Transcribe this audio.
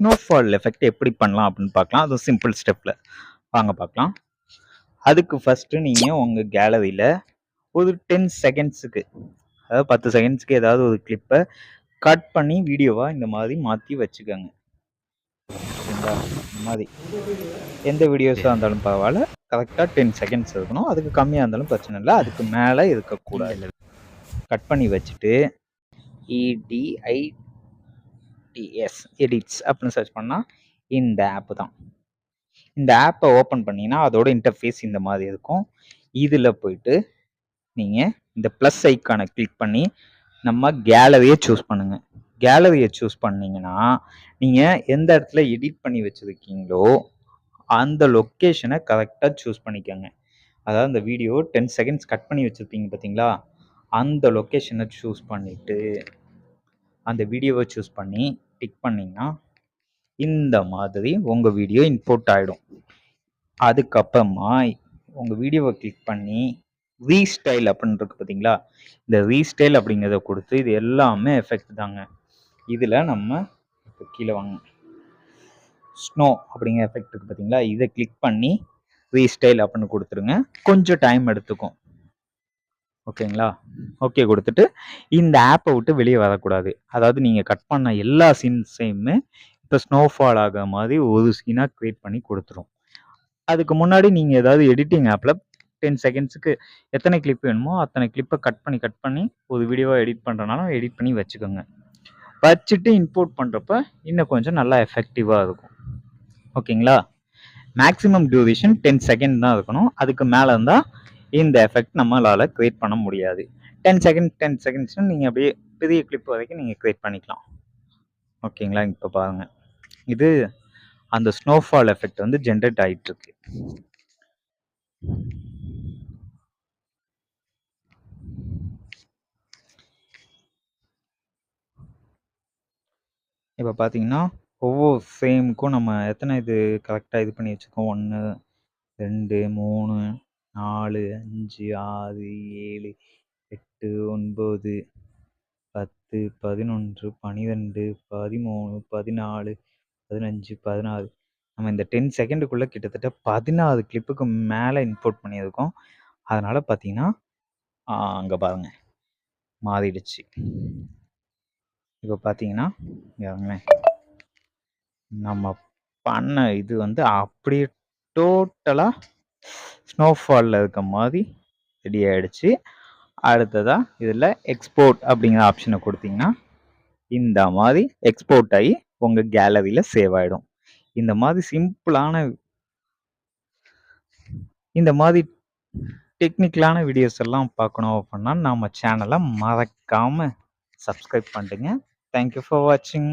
Snowfall effect எப்படி பண்ணலாம் அப்படின்னு பார்க்கலாம். அதுவும் சிம்பிள் ஸ்டெப்பில் வாங்க பார்க்கலாம். அதுக்கு ஃபஸ்ட்டு நீங்கள் உங்கள் கேலரியில் ஒரு 10 செகண்ட்ஸுக்கு, அதாவது 10 செகண்ட்ஸ்க்கு ஏதாவது ஒரு கிளிப்பை கட் பண்ணி வீடியோவாக இந்த மாதிரி மாற்றி வச்சுக்கோங்க. சரிங்களா? இந்த மாதிரி எந்த வீடியோஸாக இருந்தாலும் பரவாயில்ல, கரெக்டாக 10 செகண்ட்ஸ் இருக்கணும். அதுக்கு கம்மியாக இருந்தாலும் பிரச்சனை இல்லை, அதுக்கு மேலே இருக்கக்கூடாது. கட் பண்ணி வச்சுட்டு எடிட்ஸ் அப்படின்னு சர்ச் பண்ணால் இந்த ஆப்பு தான். இந்த ஆப்பை ஓப்பன் பண்ணிங்கன்னா அதோட இன்டர்ஃபேஸ் இந்த மாதிரி இருக்கும். இதில் போயிட்டு நீங்கள் இந்த ப்ளஸ் ஐக்கானை கிளிக் பண்ணி நம்ம கேலரியை சூஸ் பண்ணுங்கள். கேலரியை சூஸ் பண்ணிங்கன்னா நீங்கள் எந்த இடத்துல எடிட் பண்ணி வச்சுருக்கீங்களோ அந்த லொக்கேஷனை கரெக்டாக சூஸ் பண்ணிக்கோங்க. அதாவது இந்த வீடியோ 10 செகண்ட்ஸ் கட் பண்ணி வச்சுருப்பீங்க பார்த்தீங்களா, அந்த லொக்கேஷனை சூஸ் பண்ணிவிட்டு அந்த வீடியோவை சூஸ் பண்ணி டிக் பண்ணிங்கன்னா இந்த மாதிரி உங்கள் வீடியோ இம்போர்ட் ஆகிடும். அதுக்கப்புறமா உங்கள் வீடியோவை கிளிக் பண்ணி ரீஸ்டைல் அப்படின்னு இருக்கு பார்த்தீங்களா, இந்த ரீஸ்டைல் அப்படிங்கிறத கொடுத்து, இது எல்லாமே எஃபெக்ட் தாங்க. இதில் நம்ம இப்போ கீழே வாங்க, ஸ்னோ அப்படிங்கிற எஃபெக்ட் இருக்குது பார்த்தீங்களா, இதை கிளிக் பண்ணி ரீஸ்டைல் அப்படின்னு கொடுத்துருங்க. கொஞ்சம் டைம் எடுத்துக்கும். ஓகேங்களா? ஓகே கொடுத்துட்டு இந்த ஆப்பை விட்டு வெளியே வரக்கூடாது. அதாவது நீங்கள் கட் பண்ண எல்லா சீன்ஸையுமே இப்போ ஸ்னோஃபால் ஆகிற மாதிரி ஒரு சீனாக க்ரியேட் பண்ணி கொடுத்துரும். அதுக்கு முன்னாடி நீங்கள் ஏதாவது எடிட்டிங் ஆப்பில் 10 செகண்ட்ஸுக்கு எத்தனை கிளிப் வேணுமோ அத்தனை கிளிப்பை கட் பண்ணி ஒரு வீடியோவாக எடிட் பண்ணுறனாலும் எடிட் பண்ணி வச்சுக்கோங்க. வச்சுட்டு இம்போர்ட் பண்ணுறப்ப இன்னும் கொஞ்சம் நல்லா எஃபெக்டிவாக இருக்கும். ஓகேங்களா? மேக்ஸிமம் டியூரேஷன் 10 செகண்ட் தான் இருக்கணும். அதுக்கு மேலே இருந்தால் இந்த எஃபெக்ட் நம்மளால் க்ரியேட் பண்ண முடியாது. 10 செகண்ட்ஸ்னு நீங்கள் அப்படியே பெரிய கிளிப் வரைக்கும் நீங்கள் க்ரியேட் பண்ணிக்கலாம். ஓகேங்களா? இப்போ பாருங்கள், இது அந்த ஸ்னோஃபால் எஃபெக்ட் வந்து ஜென்ரேட் ஆகிட்டுருக்கு. இப்போ பார்த்தீங்கன்னா ஒவ்வொரு ஃப்ரேமுக்கும் நம்ம எத்தனை இது கரெக்டாக இது பண்ணி வச்சுருக்கோம். 1 2 3 4 5 6 7 8 9 10 11 12 13 14 15 16 நம்ம இந்த 10 செகண்டுக்குள்ளே கிட்டத்தட்ட 16 கிளிப்புக்கு மேலே இம்போர்ட் பண்ணியிருக்கோம். அதனால் பார்த்தீங்கன்னா அங்கே பாருங்கள் மாறிடுச்சு. இப்போ பார்த்தீங்கன்னா நம்ம பண்ண இது வந்து அப்படியே டோட்டலாக ஸ்னோஃபாலில் இருக்க மாதிரி ரெடி ஆகிடுச்சு. அடுத்ததாக இதில் எக்ஸ்போர்ட் அப்படிங்கிற ஆப்ஷனை கொடுத்தீங்கன்னா இந்த மாதிரி எக்ஸ்போர்ட் ஆகி உங்கள் கேலரியில் சேவ் ஆகிடும். இந்த மாதிரி சிம்பிளான இந்த மாதிரி டெக்னிக்கலான வீடியோஸ் எல்லாம் பார்க்கணும் அப்படின்னா நம்ம சேனலை மறக்காமல் சப்ஸ்கிரைப் பண்ணுங்க. தேங்க்யூ ஃபார் வாட்சிங்.